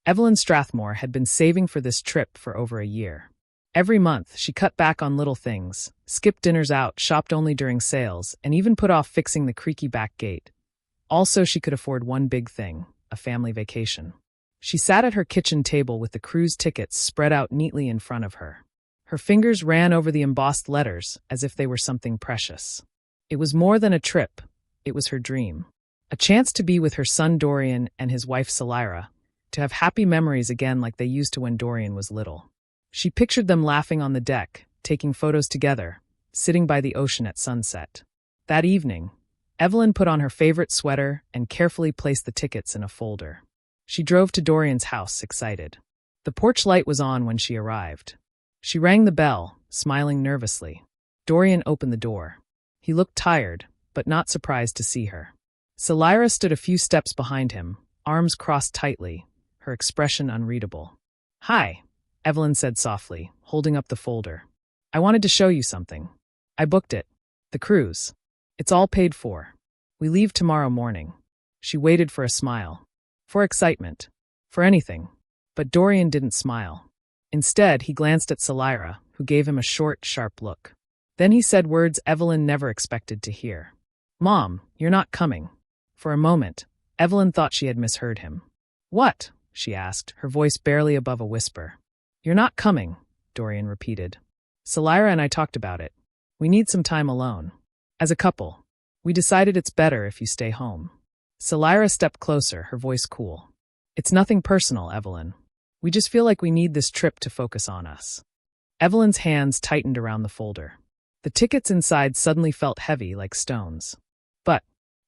Evelyn Strathmore had been saving for this trip for over a year. Every month, she cut back on little things, skipped dinners out, shopped only during sales, and even put off fixing the creaky back gate. Also, she could afford one big thing, a family vacation. She sat at her kitchen table with the cruise tickets spread out neatly in front of her. Her fingers ran over the embossed letters as if they were something precious. It was more than a trip. It was her dream. A chance to be with her son Dorian and his wife Selira, to have happy memories again like they used to when Dorian was little. She pictured them laughing on the deck, taking photos together, sitting by the ocean at sunset. That evening, Evelyn put on her favorite sweater and carefully placed the tickets in a folder. She drove to Dorian's house, excited. The porch light was on when she arrived. She rang the bell, smiling nervously. Dorian opened the door. He looked tired, but not surprised to see her. Selira stood a few steps behind him, arms crossed tightly, her expression unreadable. "Hi," Evelyn said softly, holding up the folder. "I wanted to show you something. I booked it. The cruise. It's all paid for. We leave tomorrow morning." She waited for a smile. For excitement. For anything. But Dorian didn't smile. Instead, he glanced at Selira, who gave him a short, sharp look. Then he said words Evelyn never expected to hear. "Mom, you're not coming." For a moment, Evelyn thought she had misheard him. "What?" she asked, her voice barely above a whisper. "You're not coming," Dorian repeated. "Selira and I talked about it. We need some time alone. As a couple. We decided it's better if you stay home." Selira stepped closer, her voice cool. "It's nothing personal, Evelyn. We just feel like we need this trip to focus on us." Evelyn's hands tightened around the folder. The tickets inside suddenly felt heavy like stones. "But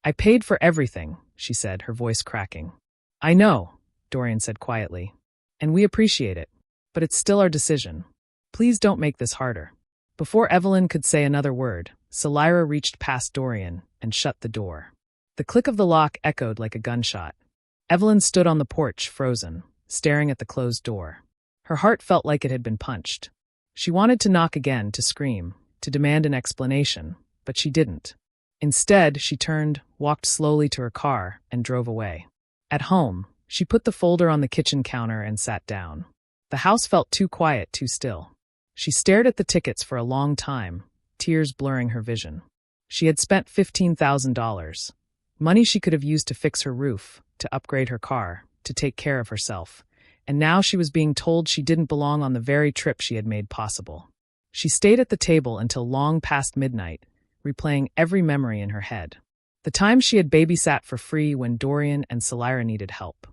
I paid for everything," she said, her voice cracking. "I know," Dorian said quietly. "And we appreciate it. But it's still our decision. Please don't make this harder." Before Evelyn could say another word, Selira reached past Dorian and shut the door. The click of the lock echoed like a gunshot. Evelyn stood on the porch, frozen, staring at the closed door. Her heart felt like it had been punched. She wanted to knock again, to scream, to demand an explanation, but she didn't. Instead, she turned, walked slowly to her car, and drove away. At home, she put the folder on the kitchen counter and sat down. The house felt too quiet, too still. She stared at the tickets for a long time, tears blurring her vision. She had spent $15,000. Money she could have used to fix her roof, to upgrade her car, to take care of herself. And now she was being told she didn't belong on the very trip she had made possible. She stayed at the table until long past midnight, replaying every memory in her head. The time she had babysat for free when Dorian and Selira needed help.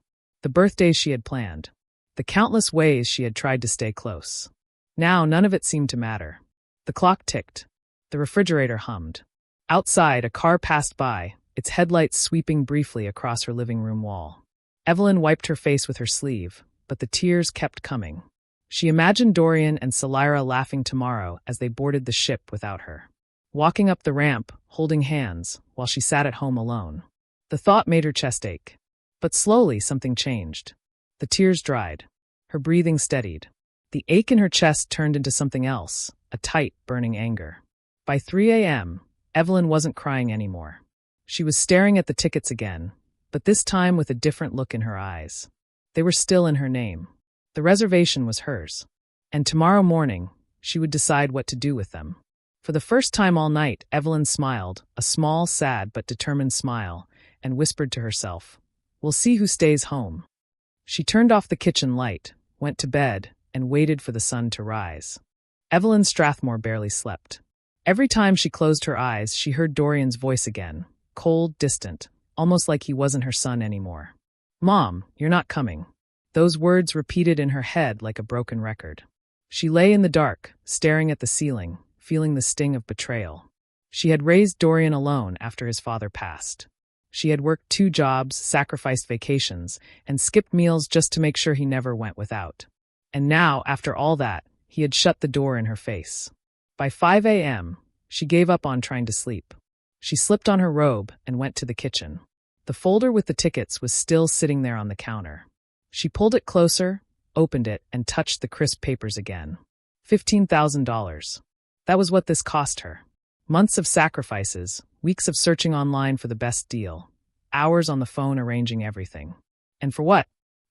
The birthdays she had planned. The countless ways she had tried to stay close. Now none of it seemed to matter. The clock ticked. The refrigerator hummed. Outside, a car passed by, its headlights sweeping briefly across her living room wall. Evelyn wiped her face with her sleeve, but the tears kept coming. She imagined Dorian and Selira laughing tomorrow as they boarded the ship without her. Walking up the ramp, holding hands, while she sat at home alone. The thought made her chest ache. But slowly something changed. The tears dried. Her breathing steadied. The ache in her chest turned into something else, a tight, burning anger. By 3 a.m., Evelyn wasn't crying anymore. She was staring at the tickets again, but this time with a different look in her eyes. They were still in her name. The reservation was hers. And tomorrow morning, she would decide what to do with them. For the first time all night, Evelyn smiled, a small, sad but determined smile, and whispered to herself, "We'll see who stays home." She turned off the kitchen light, went to bed, and waited for the sun to rise. Evelyn Strathmore barely slept. Every time she closed her eyes, she heard Dorian's voice again, cold, distant, almost like he wasn't her son anymore. "Mom, you're not coming." Those words repeated in her head like a broken record. She lay in the dark, staring at the ceiling, feeling the sting of betrayal. She had raised Dorian alone after his father passed. She had worked 2 jobs, sacrificed vacations, and skipped meals just to make sure he never went without. And now, after all that, he had shut the door in her face. By 5 a.m., she gave up on trying to sleep. She slipped on her robe and went to the kitchen. The folder with the tickets was still sitting there on the counter. She pulled it closer, opened it, and touched the crisp papers again. $15,000. That was what this cost her. Months of sacrifices, weeks of searching online for the best deal, hours on the phone arranging everything. And for what?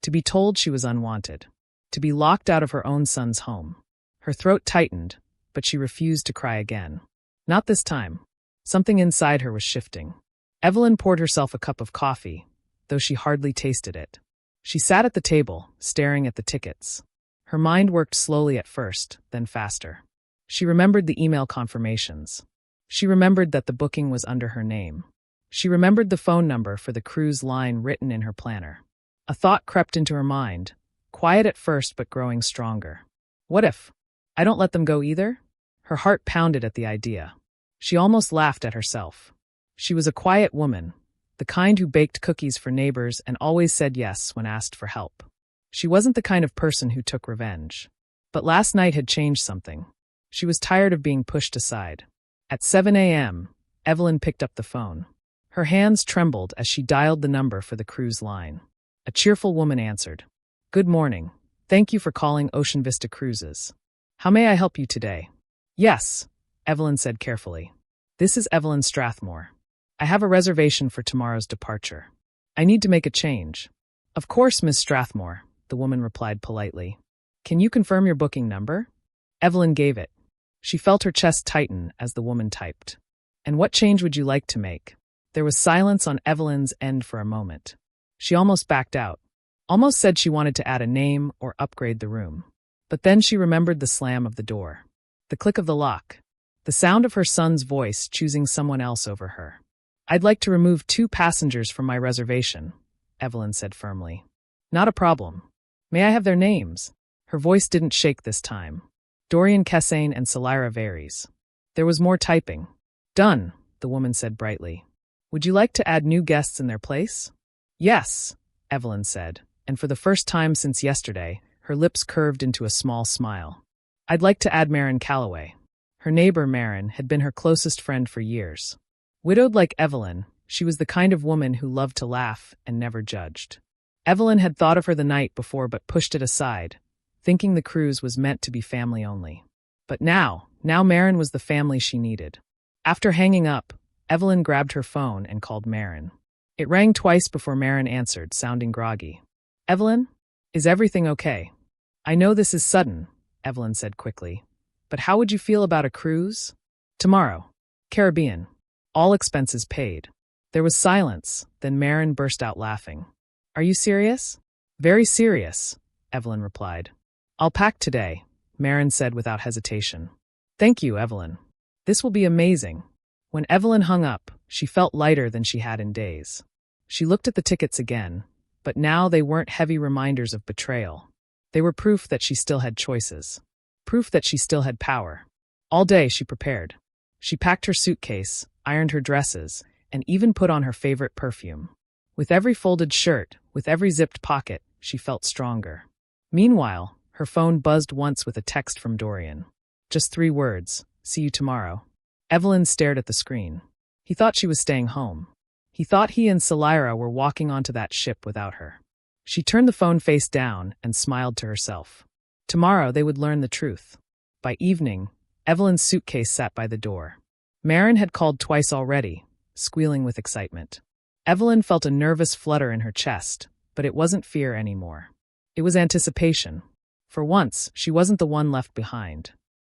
To be told she was unwanted. To be locked out of her own son's home. Her throat tightened, but she refused to cry again. Not this time. Something inside her was shifting. Evelyn poured herself a cup of coffee, though she hardly tasted it. She sat at the table, staring at the tickets. Her mind worked slowly at first, then faster. She remembered the email confirmations. She remembered that the booking was under her name. She remembered the phone number for the cruise line written in her planner. A thought crept into her mind, quiet at first but growing stronger. What if I don't let them go either? Her heart pounded at the idea. She almost laughed at herself. She was a quiet woman, the kind who baked cookies for neighbors and always said yes when asked for help. She wasn't the kind of person who took revenge. But last night had changed something. She was tired of being pushed aside. At 7 a.m., Evelyn picked up the phone. Her hands trembled as she dialed the number for the cruise line. A cheerful woman answered. Good morning. Thank you for calling Ocean Vista Cruises. How may I help you today? Yes, Evelyn said carefully. This is Evelyn Strathmore. I have a reservation for tomorrow's departure. I need to make a change. Of course, Miss Strathmore, the woman replied politely. Can you confirm your booking number? Evelyn gave it. She felt her chest tighten as the woman typed. And what change would you like to make? There was silence on Evelyn's end for a moment. She almost backed out. Almost said she wanted to add a name or upgrade the room. But then she remembered the slam of the door. The click of the lock. The sound of her son's voice choosing someone else over her. I'd like to remove 2 passengers from my reservation, Evelyn said firmly. Not a problem. May I have their names? Her voice didn't shake this time. Dorian Kessane and Salira Varies. There was more typing. Done, the woman said brightly. Would you like to add new guests in their place? Yes, Evelyn said, and for the first time since yesterday, her lips curved into a small smile. I'd like to add Marin Calloway. Her neighbor, Marin, had been her closest friend for years. Widowed like Evelyn, she was the kind of woman who loved to laugh and never judged. Evelyn had thought of her the night before but pushed it aside, thinking the cruise was meant to be family only. But now Marin was the family she needed. After hanging up, Evelyn grabbed her phone and called Marin. It rang twice before Marin answered, sounding groggy. Evelyn? Is everything okay? I know this is sudden, Evelyn said quickly. But how would you feel about a cruise? Tomorrow. Caribbean. All expenses paid. There was silence, then Marin burst out laughing. Are you serious? Very serious, Evelyn replied. I'll pack today, Marin said without hesitation. Thank you, Evelyn. This will be amazing. When Evelyn hung up, she felt lighter than she had in days. She looked at the tickets again, but now they weren't heavy reminders of betrayal. They were proof that she still had choices. Proof that she still had power. All day she prepared. She packed her suitcase, ironed her dresses, and even put on her favorite perfume. With every folded shirt, with every zipped pocket, she felt stronger. Meanwhile, her phone buzzed once with a text from Dorian. Just 3 words, see you tomorrow. Evelyn stared at the screen. He thought she was staying home. He thought he and Salira were walking onto that ship without her. She turned the phone face down and smiled to herself. Tomorrow they would learn the truth. By evening, Evelyn's suitcase sat by the door. Marin had called twice already, squealing with excitement. Evelyn felt a nervous flutter in her chest, but it wasn't fear anymore. It was anticipation. For once, she wasn't the one left behind.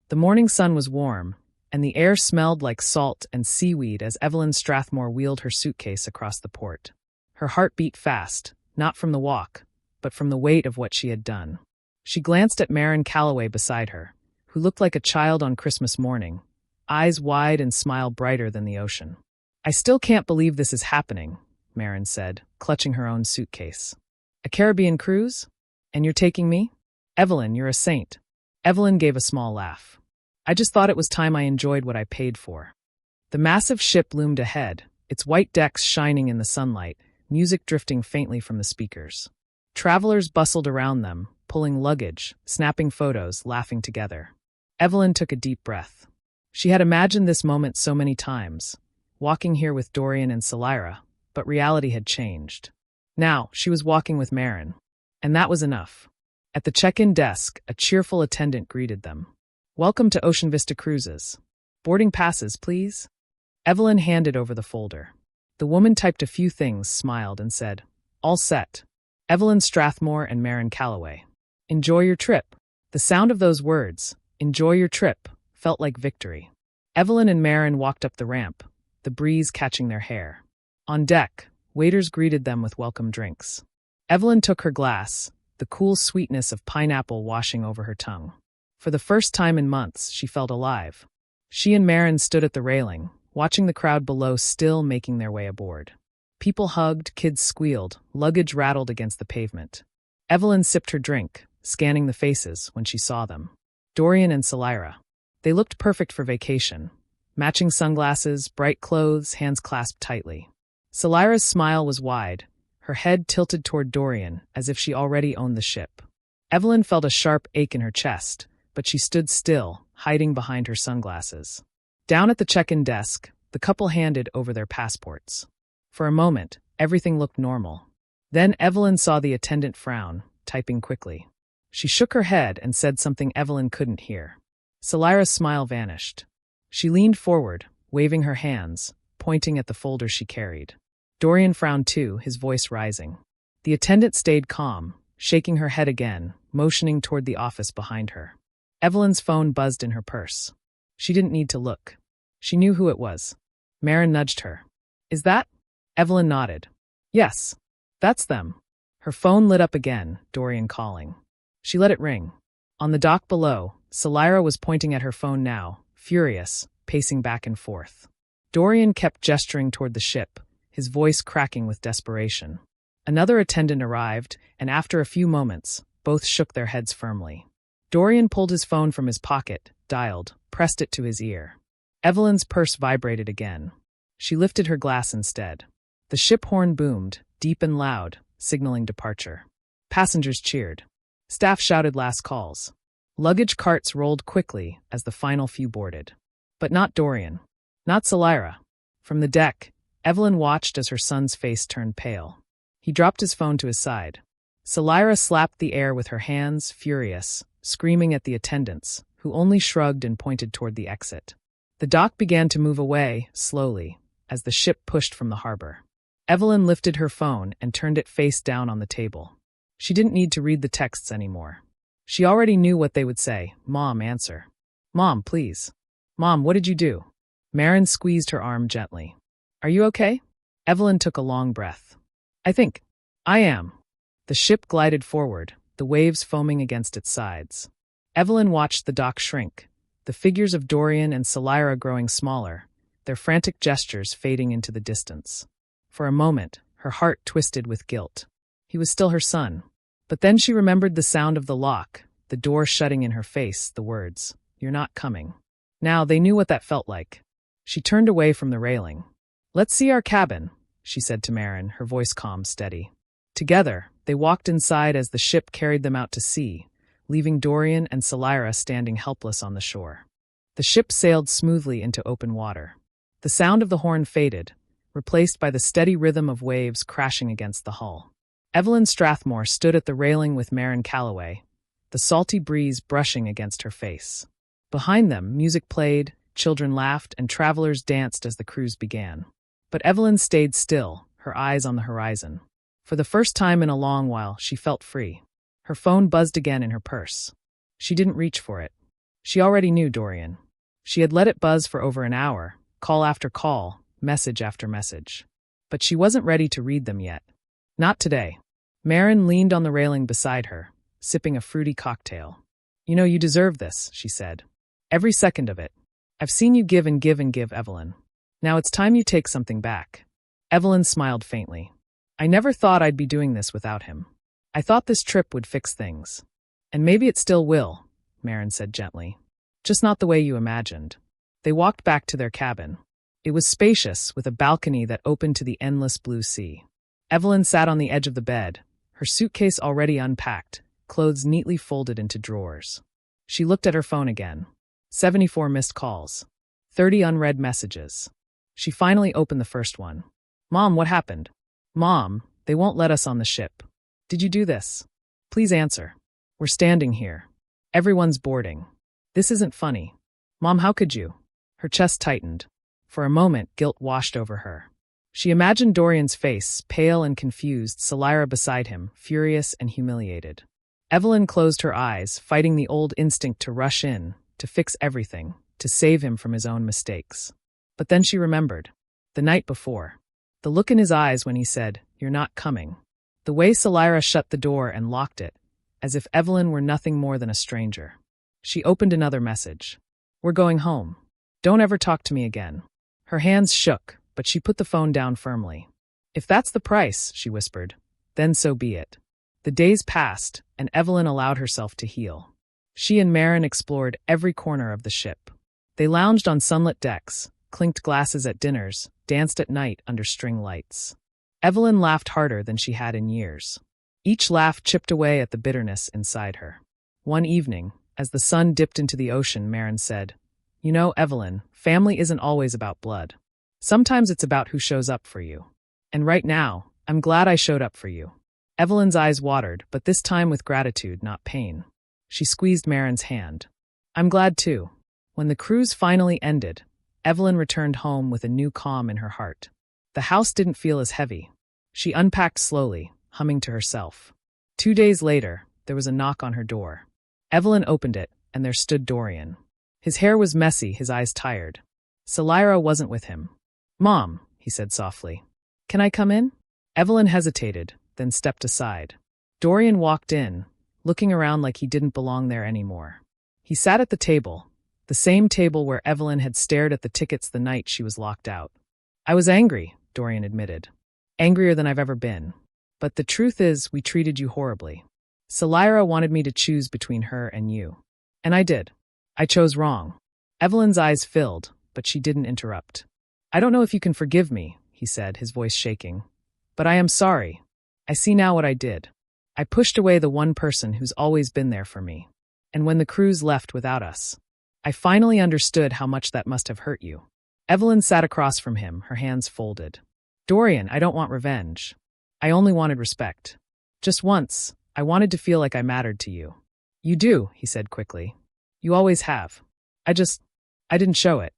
The morning sun was warm, and the air smelled like salt and seaweed as Evelyn Strathmore wheeled her suitcase across the port. Her heart beat fast, not from the walk, but from the weight of what she had done. She glanced at Marin Calloway beside her, who looked like a child on Christmas morning, eyes wide and smile brighter than the ocean. I still can't believe this is happening, Marin said, clutching her own suitcase. A Caribbean cruise? And you're taking me? Evelyn, you're a saint. Evelyn gave a small laugh. I just thought it was time I enjoyed what I paid for. The massive ship loomed ahead, its white decks shining in the sunlight, music drifting faintly from the speakers. Travelers bustled around them, pulling luggage, snapping photos, laughing together. Evelyn took a deep breath. She had imagined this moment so many times, walking here with Dorian and Salira, but reality had changed. Now, she was walking with Marin. And that was enough. At the check-in desk, a cheerful attendant greeted them. Welcome to Ocean Vista Cruises. Boarding passes, please. Evelyn handed over the folder. The woman typed a few things, smiled, and said, All set. Evelyn Strathmore and Maren Calloway. Enjoy your trip. The sound of those words, enjoy your trip, felt like victory. Evelyn and Maren walked up the ramp, the breeze catching their hair. On deck, waiters greeted them with welcome drinks. Evelyn took her glass, the cool sweetness of pineapple washing over her tongue. For the first time in months, she felt alive. She and Maren stood at the railing, watching the crowd below still making their way aboard. People hugged, kids squealed, luggage rattled against the pavement. Evelyn sipped her drink, scanning the faces when she saw them. Dorian and Salira. They looked perfect for vacation. Matching sunglasses, bright clothes, hands clasped tightly. Salira's smile was wide, her head tilted toward Dorian as if she already owned the ship. Evelyn felt a sharp ache in her chest, but she stood still, hiding behind her sunglasses. Down at the check-in desk, the couple handed over their passports. For a moment, everything looked normal. Then Evelyn saw the attendant frown, typing quickly. She shook her head and said something Evelyn couldn't hear. Salira's smile vanished. She leaned forward, waving her hands, pointing at the folder she carried. Dorian frowned too, his voice rising. The attendant stayed calm, shaking her head again, motioning toward the office behind her. Evelyn's phone buzzed in her purse. She didn't need to look. She knew who it was. Maren nudged her. Is that? Evelyn nodded. Yes. That's them. Her phone lit up again, Dorian calling. She let it ring. On the dock below, Salira was pointing at her phone now, furious, pacing back and forth. Dorian kept gesturing toward the ship, his voice cracking with desperation. Another attendant arrived, and after a few moments, both shook their heads firmly. Dorian pulled his phone from his pocket, dialed, pressed it to his ear. Evelyn's purse vibrated again. She lifted her glass instead. The ship horn boomed, deep and loud, signaling departure. Passengers cheered. Staff shouted last calls. Luggage carts rolled quickly as the final few boarded. But not Dorian. Not Salira. From the deck, Evelyn watched as her son's face turned pale. He dropped his phone to his side. Salira slapped the air with her hands, furious, screaming at the attendants, who only shrugged and pointed toward the exit. The dock began to move away, slowly, as the ship pushed from the harbor. Evelyn lifted her phone and turned it face down on the table. She didn't need to read the texts anymore. She already knew what they would say. Mom, answer. Mom, please. Mom, what did you do? Maren squeezed her arm gently. Are you okay? Evelyn took a long breath. I am. The ship glided forward, the waves foaming against its sides. Evelyn watched the dock shrink, the figures of Dorian and Salira growing smaller, their frantic gestures fading into the distance. For a moment, her heart twisted with guilt. He was still her son. But then she remembered the sound of the lock, the door shutting in her face, the words, "You're not coming." Now they knew what that felt like. She turned away from the railing. Let's see our cabin, she said to Maren, her voice calm, steady. Together, they walked inside as the ship carried them out to sea, leaving Dorian and Salira standing helpless on the shore. The ship sailed smoothly into open water. The sound of the horn faded, replaced by the steady rhythm of waves crashing against the hull. Evelyn Strathmore stood at the railing with Maren Calloway, the salty breeze brushing against her face. Behind them, music played, children laughed, and travelers danced as the cruise began. But Evelyn stayed still, her eyes on the horizon. For the first time in a long while, she felt free. Her phone buzzed again in her purse. She didn't reach for it. She already knew Dorian. She had let it buzz for over an hour, call after call, message after message. But she wasn't ready to read them yet. Not today. Maren leaned on the railing beside her, sipping a fruity cocktail. You know, you deserve this, she said. Every second of it. I've seen you give and give and give, Evelyn. Now it's time you take something back. Evelyn smiled faintly. I never thought I'd be doing this without him. I thought this trip would fix things. And maybe it still will, Maren said gently. Just not the way you imagined. They walked back to their cabin. It was spacious, with a balcony that opened to the endless blue sea. Evelyn sat on the edge of the bed, her suitcase already unpacked, clothes neatly folded into drawers. She looked at her phone again. 74 missed calls. 30 unread messages. She finally opened the first one. Mom, what happened? Mom, they won't let us on the ship. Did you do this? Please answer. We're standing here. Everyone's boarding. This isn't funny. Mom, how could you? Her chest tightened. For a moment, guilt washed over her. She imagined Dorian's face, pale and confused, Salira beside him, furious and humiliated. Evelyn closed her eyes, fighting the old instinct to rush in, to fix everything, to save him from his own mistakes. But then she remembered. The night before. The look in his eyes when he said, "You're not coming." The way Salira shut the door and locked it, as if Evelyn were nothing more than a stranger. She opened another message. "We're going home. Don't ever talk to me again." Her hands shook, but she put the phone down firmly. "If that's the price," she whispered, "then so be it." The days passed, and Evelyn allowed herself to heal. She and Maren explored every corner of the ship. They lounged on sunlit decks, clinked glasses at dinners, danced at night under string lights. Evelyn laughed harder than she had in years. Each laugh chipped away at the bitterness inside her. One evening, as the sun dipped into the ocean, Maren said, "You know, Evelyn, family isn't always about blood. Sometimes it's about who shows up for you. And right now, I'm glad I showed up for you." Evelyn's eyes watered, but this time with gratitude, not pain. She squeezed Maren's hand. "I'm glad too." When the cruise finally ended, Evelyn returned home with a new calm in her heart. The house didn't feel as heavy. She unpacked slowly, humming to herself. 2 days later, there was a knock on her door. Evelyn opened it, and there stood Dorian. His hair was messy, his eyes tired. Salira wasn't with him. "Mom," he said softly. "Can I come in?" Evelyn hesitated, then stepped aside. Dorian walked in, looking around like he didn't belong there anymore. He sat at the table, the same table where Evelyn had stared at the tickets the night she was locked out. "I was angry," Dorian admitted. "Angrier than I've ever been. But the truth is, we treated you horribly. Salira wanted me to choose between her and you. And I did. I chose wrong." Evelyn's eyes filled, but she didn't interrupt. "I don't know if you can forgive me," he said, his voice shaking. "But I am sorry. I see now what I did. I pushed away the one person who's always been there for me. And when the cruise left without us, I finally understood how much that must have hurt you." Evelyn sat across from him, her hands folded. "Dorian, I don't want revenge. I only wanted respect. Just once, I wanted to feel like I mattered to you." "You do," he said quickly. "You always have. I didn't show it."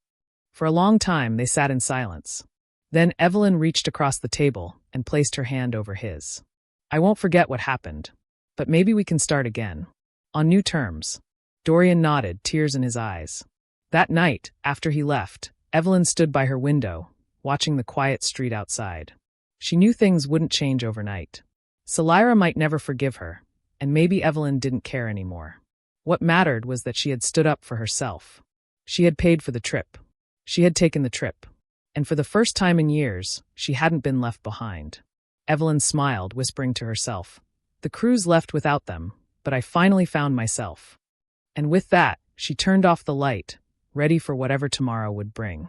For a long time, they sat in silence. Then Evelyn reached across the table and placed her hand over his. "I won't forget what happened, but maybe we can start again. On new terms." Dorian nodded, tears in his eyes. That night, after he left, Evelyn stood by her window, watching the quiet street outside. She knew things wouldn't change overnight. Salira might never forgive her, and maybe Evelyn didn't care anymore. What mattered was that she had stood up for herself. She had paid for the trip. She had taken the trip. And for the first time in years, she hadn't been left behind. Evelyn smiled, whispering to herself, "The cruise left without them, but I finally found myself." And with that, she turned off the light, ready for whatever tomorrow would bring.